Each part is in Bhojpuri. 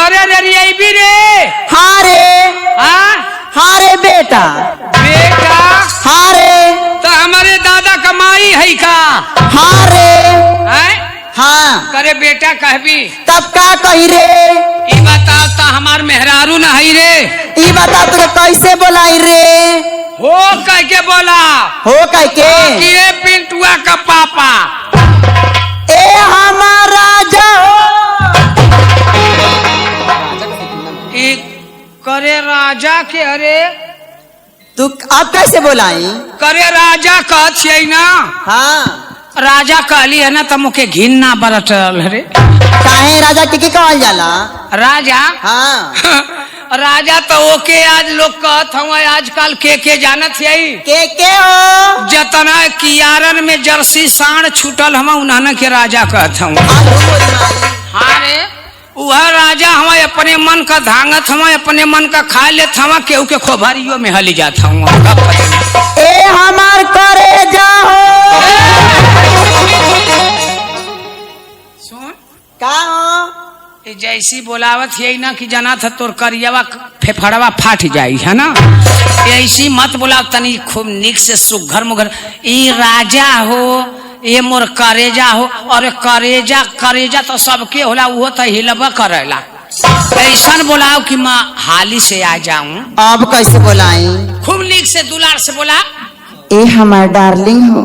घरे रे भी रे। हाँ रे। हाँ रे बेटा। बेटा। हाँ रे। तो हमारे दादा कमाई है का। हाँ रे। हाँ करे बेटा कहबी तब का कही रे। ई बताओ तो हमार मेहरारू न है रे। ई बता तुझे कैसे बोलाई रे। हो कह के बोला। हो कह के कि ये पिंटुआ का पापा ए हमारा राजा ई करे राजा के। अरे तू अब कैसे बोलाई। करे राजा कह ना। हाँ राजा कहली है ना तो मुके घिन ना बरत रे। काहे राजा के कहल जाला। राजा। हाँ राजा तो ओके आज लोग कहत हूँ आजकल के जानत है के हो। जतना कियारन में जर्सी सांड छूटल हम उन्हन के राजा कहत हूँ। हाँ रे वह राजा हम अपने मन का धांगत हम अपने मन का खा लेत हम केहू के खोभरियो में हली जात हूँ। ए हमार करे जाओ। सुन का हो जैसी बोलावत है ना कि जना था तोर करियावा फेफड़वा फाट जाई है ना। ऐसी मत बोला तनी खूब निक से सुघर मुघर। ई राजा हो ये मोर करेजा हो। और करेजा करेजा तो सबके होला वो तो हिलबा करेला। ऐसा बोलाओ कि मैं हाली से आ जाऊं। अब कैसे बोलाई। खूब निक से दुलार से बोला। ए हमार डार्लिंग हो।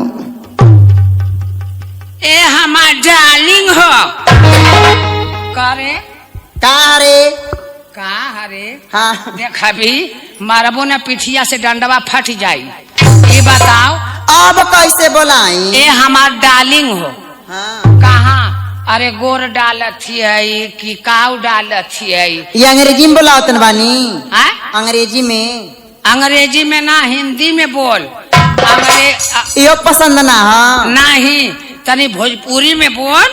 ए हमार डार्लिंग हो। करे का रे। का हरे। हाँ देखा भी मारबो न पिठिया से डंडवा फट जाई। ये बताओ अब कैसे बोलाई। ए हमार डार्लिंग हो। हाँ कहाँ। अरे गोर डालत है कि काऊ डालत है। ये अंग्रेजी में बोला तन बानी। अंग्रेजी में ना हिंदी में बोल। यो पसंद ना है। नहीं तनी भोजपुरी में बोल।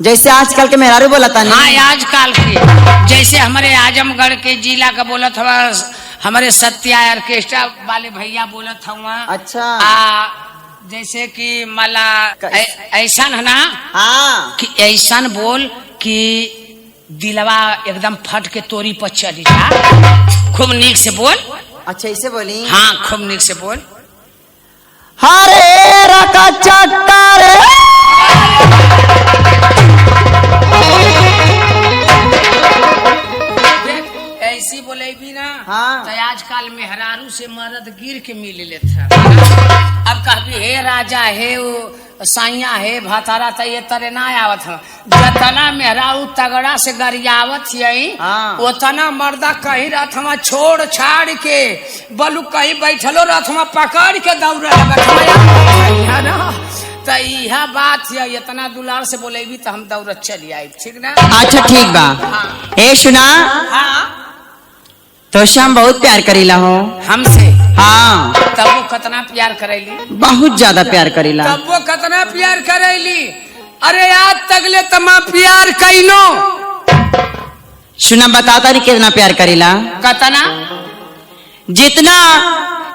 जैसे आजकल के मेहरारू बोला था। हाँ आजकल के जैसे हमारे आजमगढ़ के जिला का बोलत हवा हमारे सत्या ऑर्केस्ट्रा वाले भैया बोलत हवा। अच्छा जैसे कि मला ऐसा है ना। हाँ कि ऐसा बोल कि दिलवा एकदम फट के तोरी पर चली जा। खूब नीक से बोल। अच्छा ऐसे बोली। हाँ खूब नीक से बोल। हरे रका चक्कर ऐसी बोले भी ना। हाँ। तो आजकल मेहरारू से मर्द गिर के मिल लेता। अब कहबी हे राजा हे वो साइया हे भतारा तो ये तरह ना आवत है। जतना मेहरारू तगड़ा से गरियावत यही। हाँ। उतना मर्दा कहीं रहत हम छोड़ छाड़ के बलू कहीं बैठलो रहत हम पकड़ के दौड़ तो यह बात है। इतना दुलार से बोलेबी तो हम दौड़त चली आई। ठीक ना। अच्छा ठीक बा। हाँ। ए सुना हाँ तो शाम बहुत प्यार करीला हो हमसे। हाँ तब वो कितना प्यार करेली। बहुत ज्यादा प्यार करीला। तब वो कितना प्यार करेली। अरे आज तकले तमा प्यार कैनो। सुना बताता नहीं कितना प्यार करीला। कितना जितना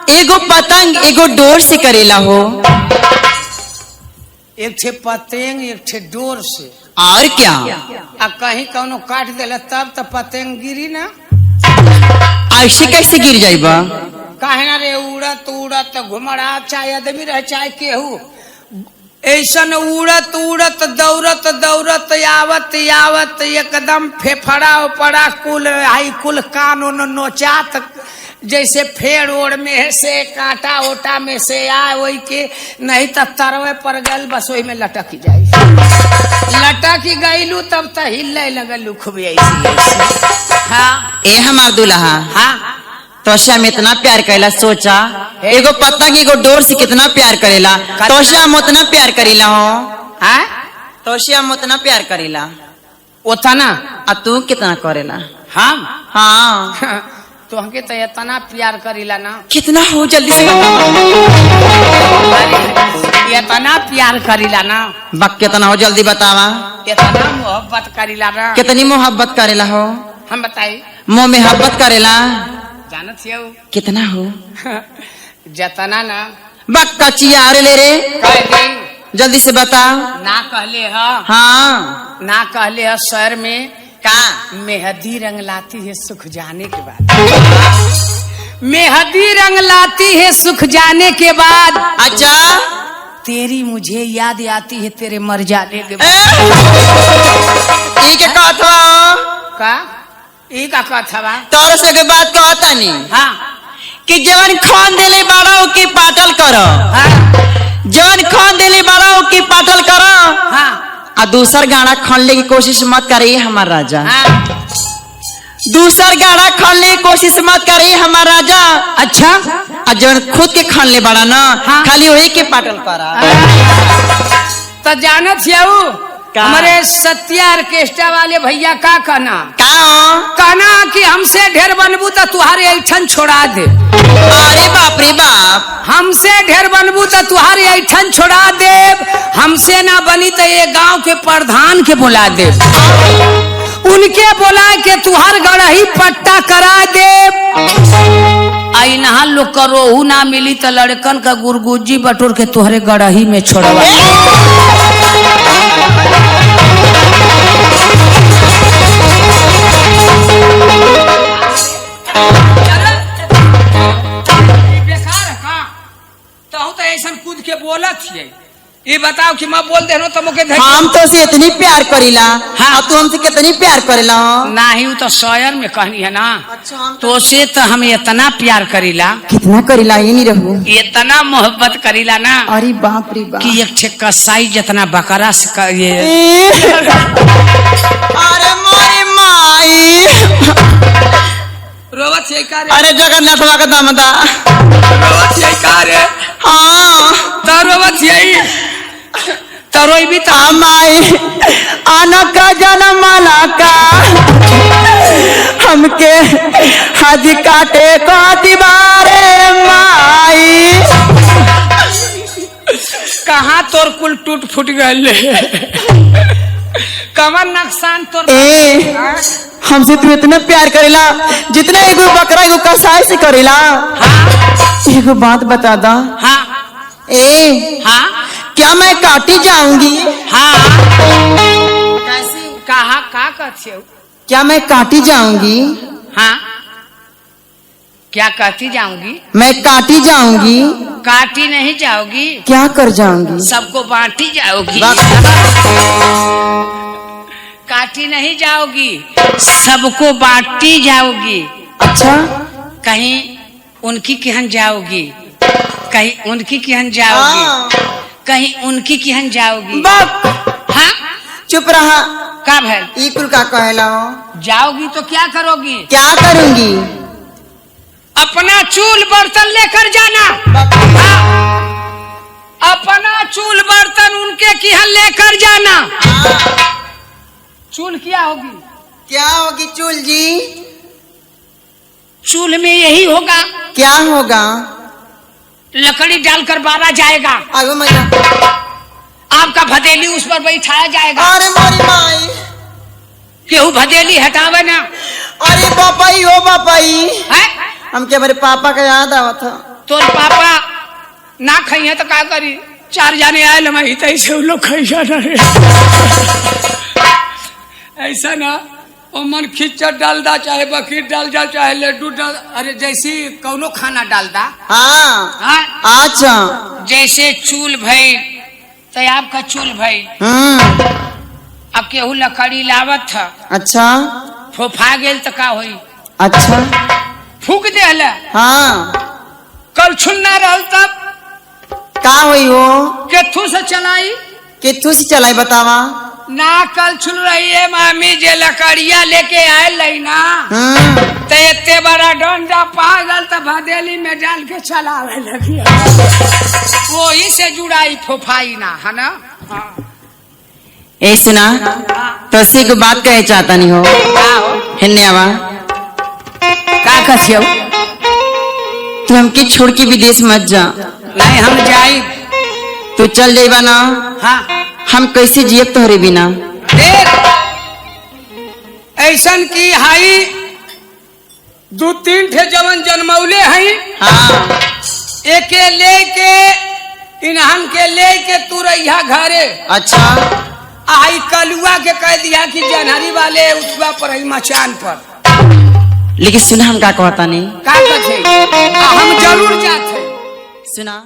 एगो पतंग एगो डोर से करेला हो। एक ठे पतंग एक ठे डोर से। और क्या। अब कहीं कौनो काट देला तब तो पतंग गिरी ना। ऐसे कैसे गिर जाइबा। काहे ना रे उड़त उड़त घुमड़ा चाहे आदमी रहे चाहे केहू ऐसन उड़त उड़त दौड़त दौड़त आवत आवत एकदम फेफड़ा उपड़ा कुल हाई कुल कान उन नोचात जैसे फेड़ ओड़ में से कांटा ओटा में से आए वही के नहीं तो तरवे पर गल बस वही में लटक जाए। लटक गईलू तब तो हिल लगलू खूब ऐसी। हाँ ए हमार दुल्हा। हाँ तोशा में इतना प्यार करेला। सोचा एगो पतंग एगो डोर से कितना प्यार करेला। तोशा हम उतना प्यार करीला हो। हाँ तोशा हम उतना प्यार करीला। उतना आ तू कितना करेला। हम हाँ तो हमके तो इतना प्यार करीला ना। कितना हो जल्दी से इतना प्यार करीला ना। बक कितना हो जल्दी बतावा। इतना मोहब्बत करीला ना। कितनी मोहब्बत करेला हो। हम बताई मोह मोहब्बत करेला। जानत हो कितना हो। जतना ना। बक कचिया अरे ले रे कह दे जल्दी से बता। ना कहले ह। हाँ ना कहले ह शहर में का मेहंदी रंग लाती है सुख जाने के बाद। मेहंदी रंग लाती है सुख जाने के बाद। अच्छा तेरी मुझे याद आती है तेरे मर जाने के बाद। ठीक है कथा का ई का कथा बा तोर से के बात कहता नहीं हाँ कि जवन खान देले बाड़ा की पाटल करो। हाँ जवन खान देले बाड़ा की पाटल करो। हाँ आ दूसर गाना खोलने की कोशिश मत करिए हमार राजा। हाँ दूसर गाना खोलने की कोशिश मत करिए हमार राजा। अच्छा आ जवन खुद के खान ले बाड़ा ना हाँ। खाली वही के पाटल करा। तो जानत छियाऊ का? हमारे सत्या ऑर्केस्ट्रा वाले भैया का कहना का कि हमसे ढेर बनबू तो तुहारे ऐठन छोड़ा दे। अरे बाप रे बाप हमसे ढेर बनबू तो तुहारे ऐठन छोड़ा दे। हमसे ना बनी तो ये गांव के प्रधान के बुला दे। उनके बोला के तुहार गढ़ही पट्टा करा दे। आई नहा लोग करोहू ना मिली तो लड़कन का गुरगुजी बटोर के तुहरे गढ़ही में छोड़वा। तो ऐसा कूद के बोला थी ये बताओ कि मैं बोल दे रहा तो मुके हम तो से इतनी प्यार करीला। हाँ। और तू हमसे कितनी प्यार करेला। नहीं वो तो शहर में कहनी है ना। अच्छा हम तो से तो हम इतना प्यार करीला कितना करीला ये नहीं रहू। इतना मोहब्बत करीला ना अरे बाप रे बाप कि एक ठे कसाई जितना बकरा से ये अरे माई माई रोवत है का रे अरे जगन्नाथ बाबा का दामदा रोवत है का रे हाँ तो रोवत है तो रोई भी तो माई आना का जन्म का हमके हज काटे को दीवारे माई। कहाँ तोर कुल टूट फूट गए कमर नुकसान तोर ए हमसे तू इतना प्यार करेला जितना एगो बकरा एगो कसाई से करेला। हाँ एगो बात बता दा। हाँ ए हाँ क्या मैं काटी जाऊंगी। हाँ कहा का कहते हो क्या मैं काटी जाऊंगी। हाँ क्या कहती जाऊंगी मैं काटी जाऊंगी। काटी नहीं जाओगी क्या कर जाऊंगी। सबको बांटी जाओगी। काटी नहीं जाओगी सबको बांटी जाओगी। अच्छा कहीं उनकी कहन जाओगी कहीं उनकी कहन जाओगी कहीं उनकी कहन जाओगी। बाप हाँ चुप रहा। का भाई ई कुल का कहला जाओगी तो क्या करोगी। क्या करूंगी। अपना चूल बर्तन लेकर जाना। हाँ, अपना चूल बर्तन उनके किहन लेकर जाना। चूल क्या होगी क्या होगी चूल जी। चूल में यही होगा क्या होगा। लकड़ी डालकर बारा जाएगा। आगो मैया आपका भदेली उस पर बैठाया जाएगा। अरे मोरी माई केहू भदेली हटावे ना। अरे पापाई हो पापाई है हमके हमारे पापा का याद आवा था। तोर पापा ना खाइए तो क्या करी। 4 जाने आए लमाई तो ऐसे लोग खाई जाना है। ऐसा ना ओ मन खिचड़ डाल दा चाहे बकरी डाल जा चाहे लड्डू डाल। अरे जैसी कौनो खाना डाल दा। हाँ हाँ अच्छा जैसे चूल भई तो आपका चूल भई। अब केहू लकड़ी लावत था अच्छा फोफा गेल तो का होई। अच्छा फूक दे हाँ कल छुल ना रहल तब का होई हो। केथू से चलाई कितू से चलाई बतावा। ना कल छुल रही है मामी जे लकड़िया लेके आए लई ना तो इतने बड़ा डंडा पागल तो भदेली में डाल के चलावे लगी। वही से जुड़ाई फोफाई ना है ना। हाँ। ए सुना तो सी को बात कहे चाहता नहीं हो। हिन्ने आवा का कथियो तू हमके छोड़ के विदेश मत जा। नहीं हम जाई तू चल जाइबा ना। हाँ हम कैसे जियब तोहरे बिना। देख ऐसन की हाई 2-3 ठे जवन जन्मौले हई। हाँ एके लेके इन्हन के लेके तू रहिया घरे। अच्छा आई कलुआ के कह दिया कि जनहरी वाले उसवा पर ही मचान पर। लेकिन सुना हम का कहता नहीं, का कथे हम जरूर जाते। सुना